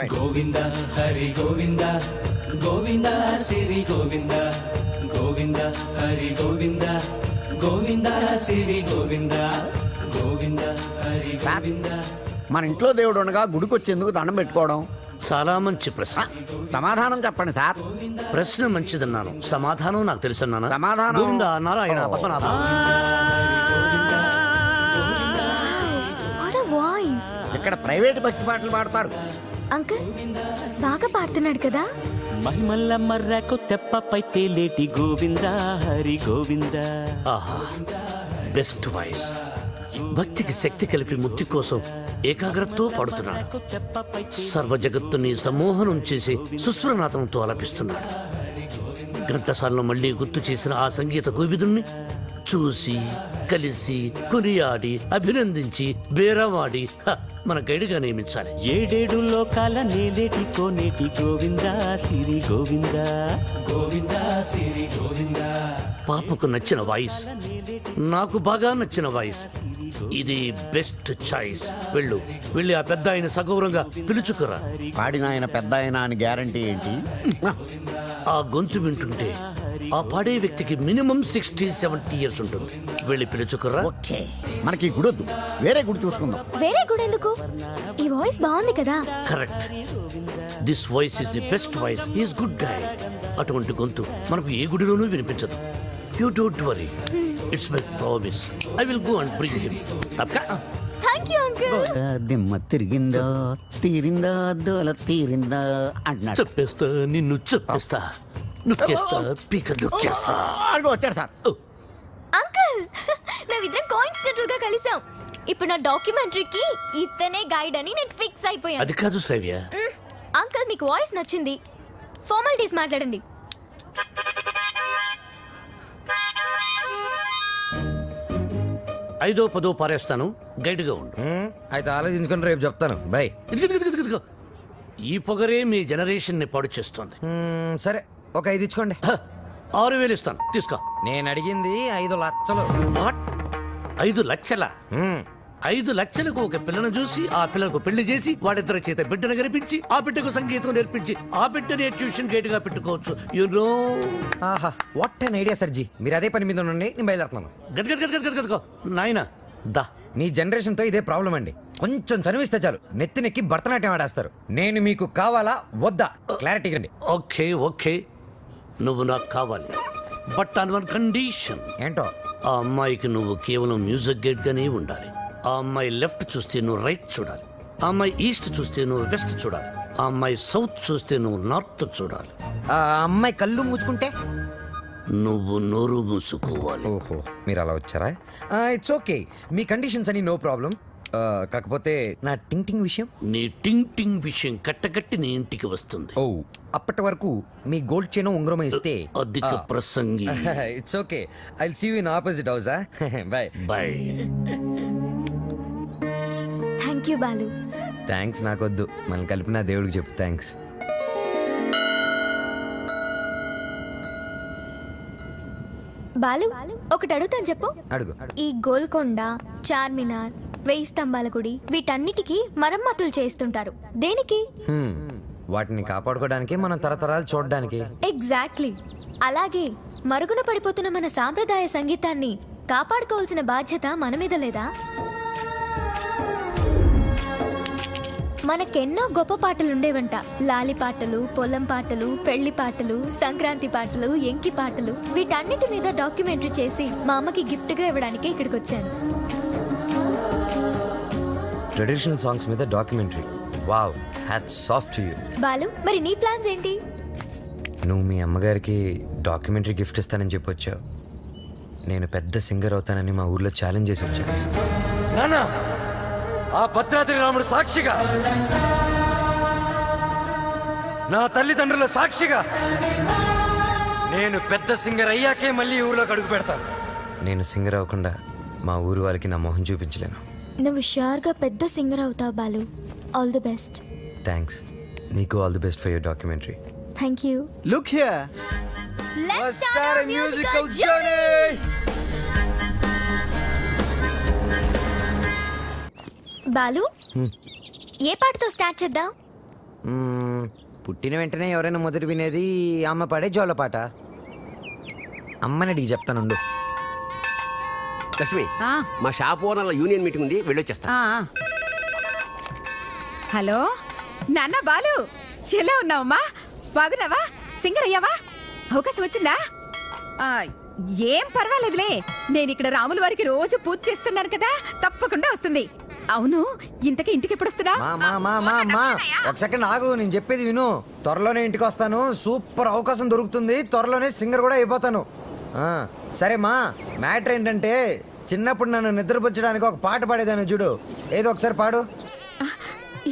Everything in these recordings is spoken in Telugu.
గోవింద హరి గోవింద గోవింద సిరి గోవింద గోవింద హరి గోవింద గోవింద సిరి గోవింద గోవింద హరి గోవింద. మన ఇంట్లో దేవుడు ఉండగా గుడికి వచ్చేందుకు దండం పెట్టుకోవడం చాలా మంచి ప్రశ్న. సమాధానం చెప్పండి సార్. ప్రశ్న మంచిదన్నాను, సమాధానం నాకు తెలుసన్నాను. సమాధానం గోవింద నారాయణ పద్మనాభ. ఇక్కడ ప్రైవేట్ భక్తి పాటలు పాడతారు. అంకుల్ బాగా పాడుతున్నాడు కదా. మహిమల్ల మర్రకు తెప్పపై తేలేటి గోవింద హరి గోవింద. ఆహా, బెస్ట్ వాయిస్. భక్తికి శక్తి కలిపి ముక్తి కోసం ఏకాగ్రతతో పాడుతున్నాడు. సర్వ జగత్తుని సమ్మోహనం చేసి సుస్వరనాథంతో ఆలపిస్తున్నాడు. ఘంటసాలను మళ్లీ గుర్తు చేసిన ఆ సంగీత కోవిదుణ్ణి చూసి కలిసి కొనియాడి అభినందించి బేరవాడి మన గైడ్గా నియమించాలి. ఏడేడు లోకాల నేలేటి కోనేటి గోవింద సిరి గోవింద గోవింద సిరి గోవింద. పాపకు నచ్చిన వాయిస్, నాకు బాగా నచ్చిన వాయిస్. ఇది బెస్ట్ చాయిస్. వెళ్ళి ఆ పెద్ద ఆయన సగౌరవంగా పిలుచుకురా. పాడిన ఆయన పెద్ద ఆయన అని గ్యారంటీ ఏంటి? ఆ గొంతు వింటుంటే ఆ పాడే వ్యక్తికి మినిమం 60-70 years ఉంటుంది. వెళ్ళి పిలుచుకురా. ఓకే, మనకి గుడి వద్దు, వేరే గుడి చూసుకుందాం. వేరే గుడి ఎందుకు? ఈ వాయిస్ బాగుంది కదా. Correct, this voice is the best voice. Is good guy. అటువంటి గొంతు మనకు ఏ గుడిలోనూ వినిపించదు. You don't worry, it's my promise. I will go and bring him. Thank you uncle. దిమ్మ తిరిగిందో తీరిందో దోల తీరిందో అంటున్నాడు. చెప్పేస్తా, నిన్ను చెప్పేస్తా, నొక్కేస్తా, పీక నొక్కేస్తా. అడుగు వచ్చాడు సార్. అంకుల్ మేమిద్దరం కోఇన్సిడెంటల్ గా కలిసాం. ఇప్పుడు నా డాక్యుమెంటరీకి ఇతనే గైడ్ అని నేను ఫిక్స్ అయిపోయాను. అది కాదు శ్రావ్య. అంకుల్ మీకు వాయిస్ నచ్చింది, ఫార్మాలిటీస్ మాట్లాడండి. ఐదో పదో పారేస్తాను, గైడ్గా ఉండు. అయితే ఆలోచించుకుని రేపు చెప్తాను. బై. ఇదిగో ఈ పొగరే మీ జనరేషన్ ని పాడు చేస్తుంది. సరే, ఒక 5 ఇచ్చుకోండి. 6,000 ఇస్తాను, తీసుకో. నేను అడిగింది 5 లక్షలు. వాట్? 5 లక్షల? 5 లక్షలకు ఒక పిల్లను చూసి ఆ పిల్లకు పెళ్లి చేసి వాడిద్దరి చేత బిడ్డను కనిపించి ఆ బిడ్డకు సంగీతం నేర్పించి ఆ బిడ్డని ట్యూషన్ గైడ్ గా పెట్టుకోవచ్చు. You know. ఆహా, వాట్ అన్ ఐడియా సర్జీ. మీరు అదే పని మీద ఉండండి, నేను బయలుదేరుతున్నాను. గదగదగదగదగో నాయనా దా. మీ జనరేషన్ తో ఇదే ప్రాబ్లం అండి. కొంచెం చనువిస్తే చాలు నెత్తినెక్కి భరతనాట్యం ఆడేస్తారు. నేను మీకు కావాలా వద్దా క్లారిటీ రండి. ఓకే ఓకే, నువ్వు నాకు కావాలి, బట్ ఆన్ వన్ కండిషన్. ఏంటో? ఆ అమ్మాయికి నువ్వు కేవలం మ్యూజిక్ గైడ్ గానే ఉండాలి. ఆ అమ్మాయి లెఫ్ట్ చూస్తే నువ్వు రైట్ చూడాలి. ఆ అమ్మాయి ఈస్ట్ చూస్తే నువ్వు వెస్ట్ చూడాలి. ఆ అమ్మాయి సౌత్ చూస్తే నువ్వు నార్త్ చూడాలి. ఆ అమ్మాయి కళ్ళు మూసుకుంటే నువ్వు నోరు మూసుకోవాలి. ఓహో, మీరు అలా వచ్చారా? ఇట్స్ ఓకే, మీ కండిషన్స్ అని నో ప్రాబ్లం. కాకపోతే నా టింగ్ టింగ్ విషయం. నీ టింగ్ టింగ్ విషయం కట్టకట్టి నీ ఇంటికి వస్తుంది. ఓ, అప్పటి వరకు మీ గోల్డ్ చైన్ ఉంగరం ఇస్తే అధిక ప్రసంగి. It's okay, I will see you in opposite house. Bye bye. Thank you Balu. Thanks నాకొద్దు, మనం కలిపిన దేవుడికి చెప్పు థ్యాంక్స్. బాలు ఒకటి అడుగుతాను, చెప్పు. అడుగు. ఈ గోల్కొండ, చార్మినార్, 1000 స్తంభాల గుడి వీటన్నిటికీ మరమ్మతులు చేస్తుంటారు. దేనికి? వాటిని కాపాడుకోవడానికి, మనం తరతరాలు చూడడానికి. ఎగ్జాక్ట్లీ. అలాగే మరుగున పడిపోతున్న మన సాంప్రదాయ సంగీతాన్ని కాపాడుకోవాల్సిన బాధ్యత మన మీద లేదా? మనకెన్నో గొప్ప పాటలు ఉండేవంట. లాలి పాటలు, పొలం పాటలు, పెళ్లి పాటలు, సంక్రాంతి పాటలు, ఎంకి పాటలు. వీటన్నిటి మీద డాక్యుమెంటరీ చేసి మా అమ్మకి గిఫ్ట్ గా ఇవ్వడానికి ఇక్కడికి వచ్చాను. ట్రెడిషనల్ సాంగ్స్ మీద documentary. Wow, hats off to you. Balu, మరి నీ ప్లాన్స్ ఏంటి? నువ్వు మీ అమ్మగారికి డాక్యుమెంటరీ గిఫ్ట్ ఇస్తానని చెప్పొచ్చావు. నేను పెద్ద సింగర్ అవుతానని మా ఊర్లో ఛాలెంజ్ చేసి వచ్చాను. నానా, ఆ భద్రాద్రి రాముడు సాక్షిగా, నా తల్లిదండ్రుల సాక్షిగా, నేను పెద్ద సింగర్ అయ్యాకే మళ్ళీ ఊర్లోకి అడుగు పెడతాను. నేను సింగర్ అవ్వకుండా మా ఊరు వాళ్ళకి నా మొహం చూపించలేను. నువ్వు షూర్గా పెద్ద సింగర్ అవుతావు Balu. All the best. Thanks. నీకు all the best for your documentary. Thank you. Look here, let's start a musical journey. Balu, ఏ పాటతో స్టార్ట్ చేద్దాం? పుట్టిన వెంటనే ఎవరైనా మొదటి వినేది అమ్మ పాడే జోల పాట. అమ్మని అడిగి చెప్తానుండు. లక్ష్మి, మా షాప్ ఓనర్ల యూనియన్ మీటింగ్ ఉంది, వెళ్ళొచ్చేస్తా. హలో నాన్న బాలు, ఎలా ఉన్నావమ్మా? బాగున్నావా? సింగర్ అయ్యావా? అవకాశం వచ్చిందా? ఏం పర్వాలేదులే, నేను ఇక్కడ రాముల వారికి రోజు పూజ చేస్తున్నాను కదా, తప్పకుండా వస్తుంది. అవును, ఇంతకీ ఇంటికి ఎప్పుడు వస్తున్నా? ఒక సెకండ్ ఆగు, నేను చెప్పేది విను. త్వరలోనే ఇంటికి వస్తాను. సూపర్ అవకాశం దొరుకుతుంది, త్వరలోనే సింగర్ కూడా అయిపోతాను. సరే మా మ్యాటర్ ఏంటంటే, చిన్నప్పుడు నన్ను నిద్రపుచ్చడానికి ఒక పాట పాడేదాన్ని చూడు, ఏదో ఒకసారి పాడు.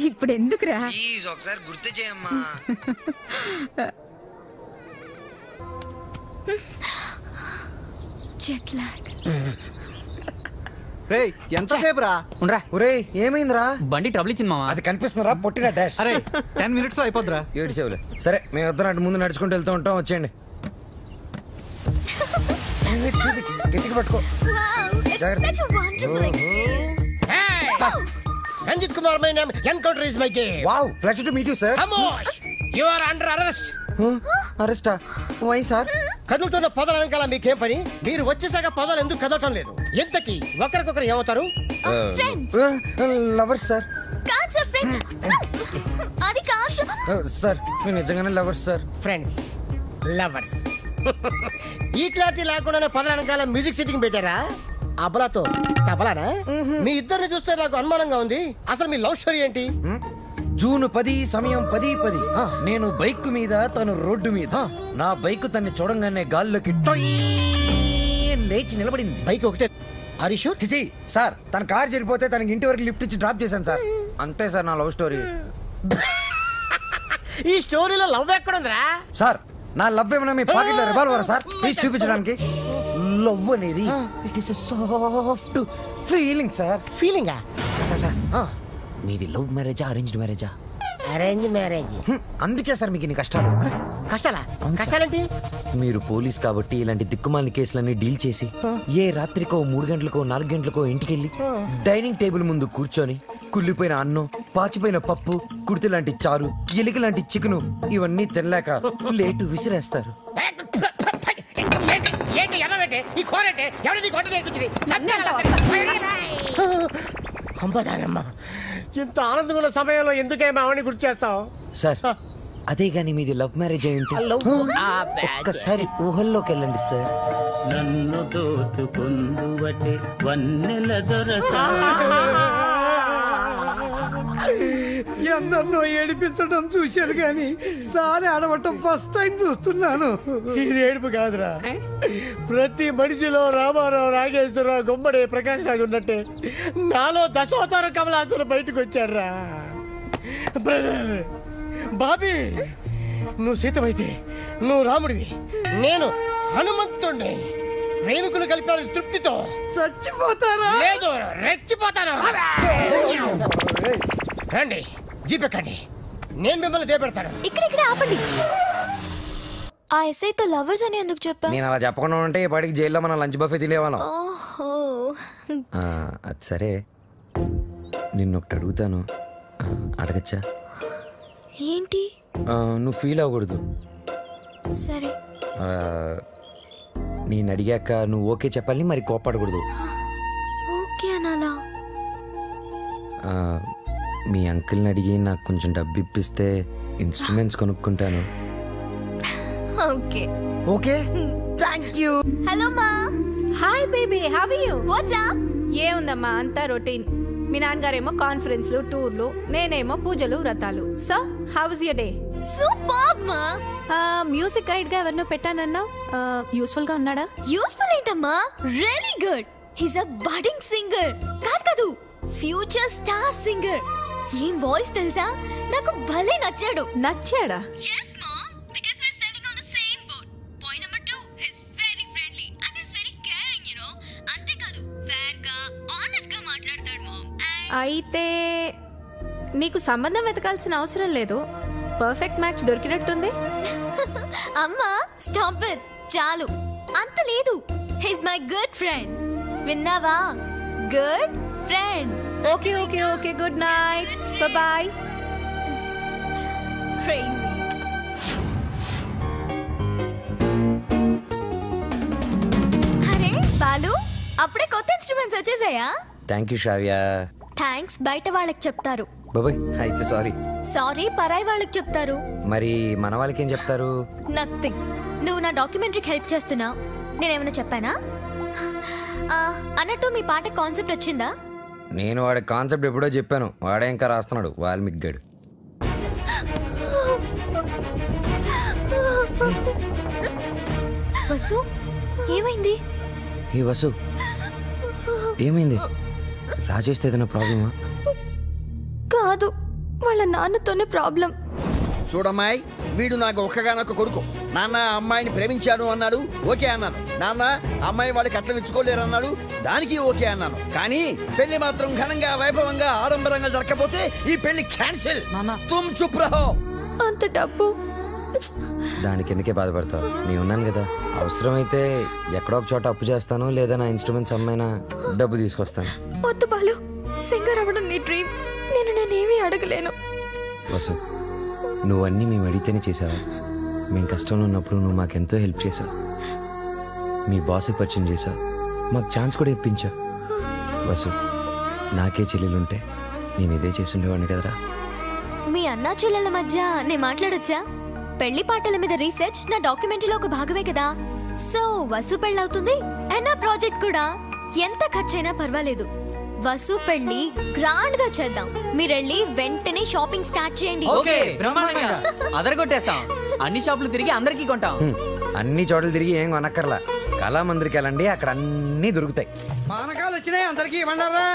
ఇప్పుడు ఎందుకురా? ఒకసారి గుర్తు చేయమ్మా. Jet lag. రేయ్ ఎంతసేపు రా? ఉండరా. ఒరేయ్ ఏమైందిరా? బండి ట్రబుల్ ఇచ్చింది మావా. అది కనిపిస్తుందిరా, పొట్టిన డాష్. అరే 10 minutes లో అయిపోద్దిరా. 7 సేవలే. సరే మేము ఇద్దరం అటు ముందు నడుచుకుంటూ వెళ్తూ ఉంటాం, వచ్చేయండి. గట్టిగా పట్టుకో. Ranjit Kumar, my name. Encounter is my game. Wow, pleasure to meet you, sir. Khamosh! You are under arrest. అరెస్టా? Why sir? కదులుతున్న పొదల వెనకాల మీకేం పని? మీరు వచ్చేసాక పొదలు ఎందుకు కదలటం లేదు? ఎంతకి ఒకరికొకరు ఏమవుతారు? Lovers sir. కాదు సార్, ఫ్రెండ్. అది కాదు సార్, మీరు నిజంగానే లవర్స్ సార్. Friends, lovers. ఈ క్లారిటీ లేకుండానే పొదల వెనకాల మ్యూజిక్ సిట్టింగ్ పెట్టారా? అబలాతో తబలానా? మీ ఇద్దరిని చూస్తే నాకు అనుమానంగా ఉంది. అసలు మీ లవ్ స్టోరీ ఏంటి? జూన్ 10 సమయం 10:10. నేను బైక్ మీద, తను రోడ్డు మీద. నా బైక్ తన్ని చూడంగానే గాల్లోకి లేచి నిలబడింది. బైక్ ఒకటే. హరీషు చిచి సార్, తన కార్ చెడిపోతే తనకి ఇంటి వరకు లిఫ్ట్ ఇచ్చి డ్రాప్ చేశాను సార్. అంతే సార్ నా లవ్ స్టోరీ. ఈ స్టోరీలో లవ్ ఎక్కడుందిరా? సార్, నా లవ్ ఏమన్నా మీ పాకెట్లో రివాల్వర్ సార్? ప్లీజ్ చూపించడానికి. లవ్ అనేది it is soft feeling sir. ఫీలింగా? సార్ మీది లవ్ మ్యారేజా, అరేంజ్డ్ మ్యారేజా? Arrange marriage. అందుకే సార్ మీకు ఇన్ని కష్టాలు. కష్టాలా? కష్టాలేంటి? మీరు పోలీస్ కాబట్టి ఇలాంటి దిక్కుమాలిన కేసులన్నీ డీల్ చేసి ఏ రాత్రికో 3 గంటలకో 4 గంటలకో ఇంటికెళ్ళి డైనింగ్ టేబుల్ ముందు కూర్చొని కుళ్ళిపోయిన అన్నం, పాచిపోయిన పప్పు, కుడితి లాంటి చారు, ఎలిక లాంటి చికెను ఇవన్నీ తినలేక లేటు విసిరేస్తారు. అమ్మగానమ్మా, ఇంత ఆనందంగా ఉన్న సమయంలో ఎందుకే మావని గుర్తు చేస్తావు? సార్, అదే గాని మీది లవ్ మ్యారేజ్ అయ్యింటే ఒక్కసారి ఊహల్లోకి వెళ్ళండి సార్. నన్ను దోచుకొందువటే వన్నెల దొరసా. ఎందరినో ఏడిపించడం చూశాను కానీ సారి ఆడవటం ఫస్ట్ టైం చూస్తున్నాను. ఇది ఏడుపు కాదురా, ప్రతి మనిషిలో రామారావు, నాగేశ్వరరావు, గుమ్మడి, ప్రకాష్ రాజు ఉన్నట్టే నాలో దశావతార కమలాసులు బయటకు వచ్చారా. బ్రదర్ బాబీ, నువ్వు సీతమైతే నువ్వు రాముడివి, నేను హనుమంతుణ్ణి. ప్రేమికులు కలిపారు తృప్తితో. చచ్చిపోతారా? లేదు, రెచ్చిపోతాను. రండి, జీపెక్కండి, నేను మిమ్మల్ని దేపెడతాను. ఇక్కడిక్కడే ఆపండి. ఆ ఎస్ఐతో లవర్స్ అని ఎందుకు చెప్పా? నేను అలా చెప్పకుండా ఉంటే ఇప్పటికి జైల్లో మనం లంచ్ బఫే తినేవాళ్ళం. ఓహో, అది సరే, నిన్ను ఒకటి అడుగుతాను, అడగచ్చా? ఏంటి? నువ్వు ఫీల్ అవ్వకూడదు. సరే. నేను అడిగాక నువ్వు ఓకే చెప్పాలి, మరి కోప్పడకూడదు. ఓకే అనాలా? మీ అంకుల్ని అడిగి నాకు కొంచెం డబ్బు ఇప్పిస్తే ఇన్స్ట్రుమెంట్స్ కొనుక్కుంటాను. Okay okay, thank you. Hello మా. Hi baby, how are you? What's up? ఏముందమ్మా, అంతా రొటీన్. మీ నాన్నగారేమో కాన్ఫరెన్స్లు, టూర్లు, నేనేమో పూజలు, వ్రతాలు. So how was your day? Super మా. మ్యూజిక్ గైడ్ గా ఎవరినో పెట్టానన్నావు, యూస్ఫుల్ గా ఉన్నాడా? యూస్ఫుల్ ఏంటమ్మా, really good. He's a budding singer. కాదు, ఫ్యూచర్ స్టార్ సింగర్. ఏం వాయిస్ తెలుసా, నాకు భలే నచ్చాడు. నచ్చాడా? yes mom, because we're sailing on the same boat. Point number 2, he's very friendly and he's very caring, you know. అంతే కాదు, fair గా honest గా మాట్లాడతాడు mom. అయితే నీకు సంబంధం వెతకాల్సిన అవసరం లేదు, పర్ఫెక్ట్ మ్యాచ్ దొరికినట్టుంది. అమ్మా స్టాప్ ఇట్, చాలు. అంత లేదు, he's my good friend. విన్నావా? Good friend. Okay okay okay, good night, bye bye. వచ్చేసాయా? Thank you Shravya. థ్యాంక్స్ బయట వాళ్ళకి చెప్తారు. బాబాయ్ అయితే సారీ. సారీ పరాయి వాళ్ళకి చెప్తారు. మరి మన వాళ్ళకి ఏం చెప్తారు? నథింగ్. నువ్వు నా డాక్యుమెంటరీకి హెల్ప్ చేస్తున్నావు, నేనేమైనా చెప్పానా? అన్నట్టు మీ పాట కాన్సెప్ట్ వచ్చిందా? నేను వాడి కాన్సెప్ట్ ఎప్పుడో చెప్పాను, వాడే ఇంకా రాస్తున్నాడు వాల్మీకి గడు. వసు ఏమైంది? ఏ వసు ఏమైంది? రాజేష్తో ఏదైనా ప్రాబ్లమా? కాదు, వాళ్ళ నాన్నతోనే ప్రాబ్లం. చూడమ్మాయి, వీడు నాకు ఒక్కగానొక్క కొడుకు. నాన్న అమ్మాయిని ప్రేమించాను అన్నాడు, ఓకే అన్నాను. నాన్న అమ్మాయి వాడికి అట్లా ఇచ్చుకోలేరు అన్నాడు, దానికి ఓకే అన్నాను. కానీ పెళ్లి మాత్రం ఘనంగా వైభవంగా ఆడంబరంగా జరగకపోతే ఈ పెళ్లి క్యాన్సిల్. తుమ్ చుప్ రహో. అంత డబ్బు దానికి ఎందుకే బాధపడతావు? నేను ఉన్నాను కదా, అవసరమైతే ఎక్కడో ఒక చోట అప్పు చేస్తాను, లేదా నా ఇన్స్ట్రుమెంట్స్ అమ్మైనా డబ్బు తీసుకొస్తాను. వద్దు బాలు, సింగర్ అవ్వడం నీ డ్రీమ్, నేనేమీ అడగలేను. వసు, నువ్వన్నీ మేము అడిగితేనే చేసావా? మేము కష్టంలో ఉన్నప్పుడు నువ్వు మాకెంతో హెల్ప్ చేసావు. మీ బాస్కి పరిచయం చేసావు, మాకు ఛాన్స్ కూడా ఇప్పించావు. వసు, నాకే చెల్లెలుంటే నేను ఇదే చేసి ఉండేవాడిని కదరా. మీ అన్నా చెల్లెల మధ్య నేను మాట్లాడొచ్చా? పెళ్లి పాటల మీద రీసెర్చ్ నా డాక్యుమెంటరీలో ఒక భాగమే కదా. సో వసు పెళ్ళవుతుంది అండ్ నా ప్రాజెక్ట్ కూడా. ఎంత ఖర్చైనా పర్వాలేదు, వసు పెళ్లి గ్రాండ్ గా చేద్దాం. మీరెళ్ళి వెంటనే షాపింగ్ స్టార్ట్ చేయండి. ఓకే, బ్రహ్మాండంగా అదరగొట్టేస్తాం. అన్ని షాపులు తిరిగి అందరికీ కొంటాం. అన్ని చోట్ల తిరిగి ఏం కొనక్కర్లా, కళామందిరికి వెళ్ళండి, అక్కడ అన్నీ దొరుకుతాయి. పానకాలు వచ్చినాయి, అందరికీ ఇవ్వండారా?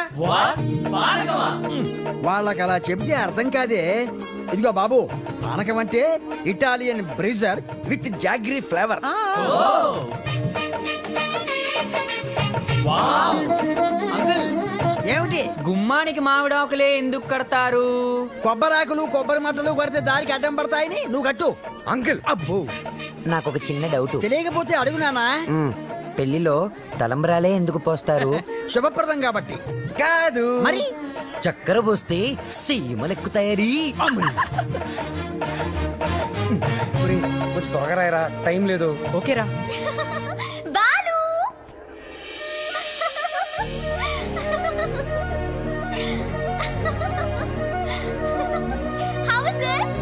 వాళ్ళకి అలా చెప్తే అర్థం కాదే. ఇదిగో బాబు, పానకం అంటే Italian Brezza with jaggery flavour. ఏమిటి? గుమ్మానికి మామిడాకులే ఎందుకు కడతారు? కొబ్బరాకులు కొబ్బరి మట్టలు కొడితే దారికి అడ్డం పడతాయని నువ్వు కట్టు. అంకుల్, అబ్బో, నాకు ఒక చిన్న డౌట్. తెలియకపోతే అడుగునానా? పెళ్లిలో తలంబ్రాలే ఎందుకు పోస్తారు? శుభప్రదం కాబట్టి. కాదు మరి చక్కెర పోస్తే సీమలెక్కుతాయని. కొంచెం త్వరగా రాయరా, టైం లేదు. ఓకేరా. Balu How is it?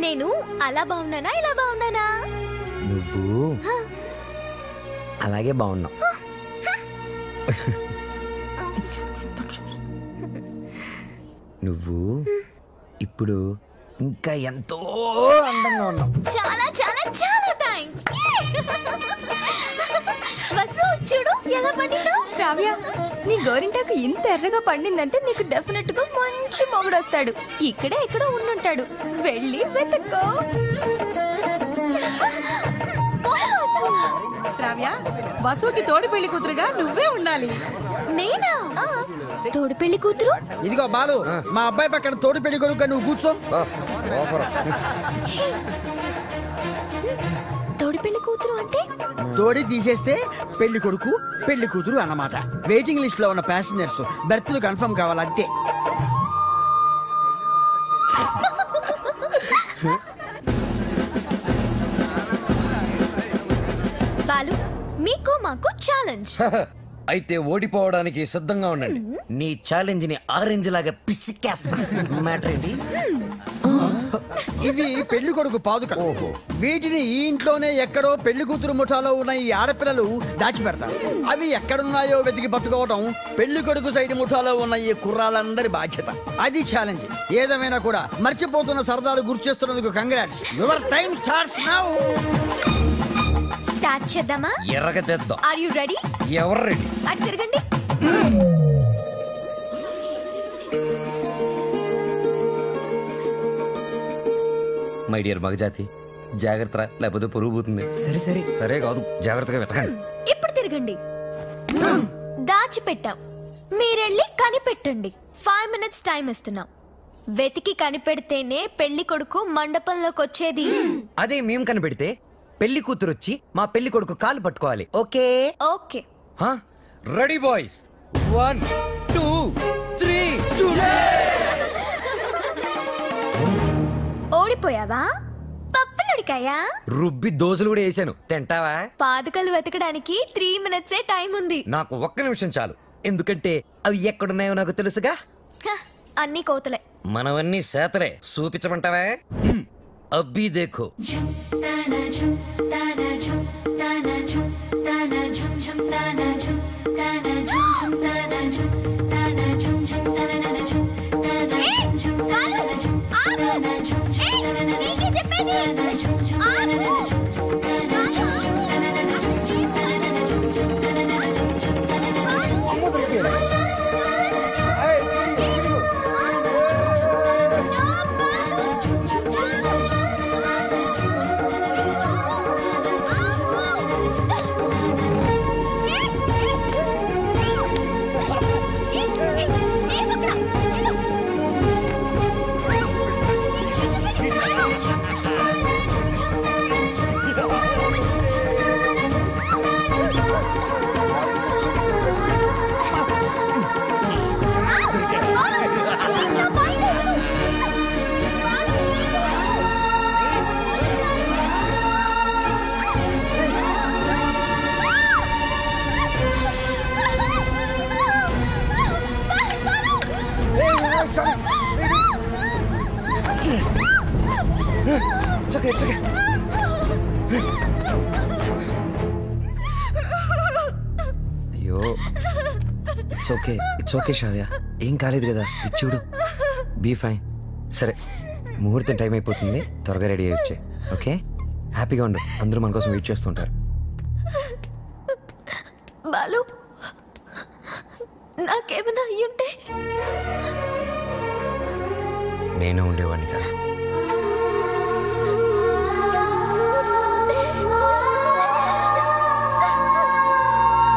నేను అలా బాగున్నానా ఇలా బాగున్నానా? నువ్వు అలాగే బాగున్నావు. నువ్వు ఇప్పుడు ఇంకా ఎంతో అందంగా ఉన్నావు. చాలా చాలా చాలా థాంక్స్. వసు చూడు ఎలా పండిందో. శ్రావ్య, నీ గోరింటాకు ఇంత ఎర్రగా పండిందంటే నీకు డెఫినెట్ గా మంచి మొగుడు వస్తాడు. ఇక్కడే ఎక్కడో ఉండుంటాడు, వెళ్ళి వెతుక్కో. శ్రావ్య, వసుకి తోడి పెళ్లి కూతురుగా నువ్వే ఉండాలి. నేనా? తోడు పెళ్లి కూతురు? ఇదిగో బాలు, మా అబ్బాయి పక్కన తోడు పెళ్లి కొడుకు నువ్వు కూర్చో. తోడు పెళ్లి కూతురు అంటే? తోడి తీసేస్తే పెళ్లి కొడుకు పెళ్లి కూతురు అన్నమాట. వెయిటింగ్ లిస్ట్ లో ఉన్న ప్యాసింజర్స్ బెర్త్లు కన్ఫర్మ్ కావాలంతే. బాలు, మీకు మాకు ఛాలెంజ్. అయితే ఓడిపోవడానికి సిద్ధంగా ఉండండి. నీ ఛాలెంజ్ ని ఆరెంజ్ లాగా పిసికేస్తా. మ్యాటర్ ఏంటి? ఇవి పెళ్లి కొడుకు పాదుకలు. వీటిని ఈ ఇంట్లోనే ఎక్కడో పెళ్లి కూతురు ముఠాలో ఉన్న ఈ ఆడపిల్లలు దాచిపెడతారు. అవి ఎక్కడున్నాయో వెతికి పట్టుకోవడం పెళ్లి కొడుకు సైడ్ ముఠాలో ఉన్న ఈ కుర్రాళ్ళందరి బాధ్యత. అది ఛాలెంజ్. ఏదేమైనా కూడా మర్చిపోతున్న సరదాలు గుర్తు చేస్తున్నందుకు congrats. Your time starts now. Start చేద్దామా? ఎర్రగా తెద్దాం. Are you ready? ఎవరు రెడీ? అటు తిరగండి. మై డియర్ మగజాతి, జాగ్రత్త, లేకపోతే పొరుగు పోతుంది. సరే సరే సరే కాదు, జాగ్రత్తగా వెతకండి. ఇప్పుడు తిరగండి. దాచిపెట్టాం, మీరెళ్ళి కనిపెట్టండి. 5 minutes టైం ఇస్తున్నాం. వెతికి కనిపెడితేనే పెళ్లి కొడుకు మండపంలోకి వచ్చేది. అదే మేము కనిపెడితే పెళ్లి కూతురు వచ్చి మా పెళ్లి కొడుకు కాలు పట్టుకోవాలి. Okay okay. Ready boys, 1 2 3 ఓడిపోయావా? పప్పులుడికాయా? రుబ్బి దోశలు కూడా వేసాను, తింటావా? పాదుకలు వెతకడానికి 3 minutes టైం ఉంది. నాకు 1 నిమిషం చాలు, ఎందుకంటే అవి ఎక్కడున్నాయో నాకు తెలుసుగా. అన్ని కోతలే. మనవన్నీ సేతలే, చూపించమంటావా? అబ్బి దేఖో. అయ్యో, ఇట్స్ ఓకే శ్రావ్య, ఏం కాలేదు కదా, చూడు, బీ ఫైన్. సరే, ముహూర్తం టైం అయిపోతుంది, త్వరగా రెడీ అయ్యి వచ్చే. ఓకే, హ్యాపీగా ఉండు, అందరూ మన కోసం వెయిట్ చేస్తుంటారు. బాలు, నాకేమైనా అయ్యుంటే నేను ఉండేవాడిని కదా.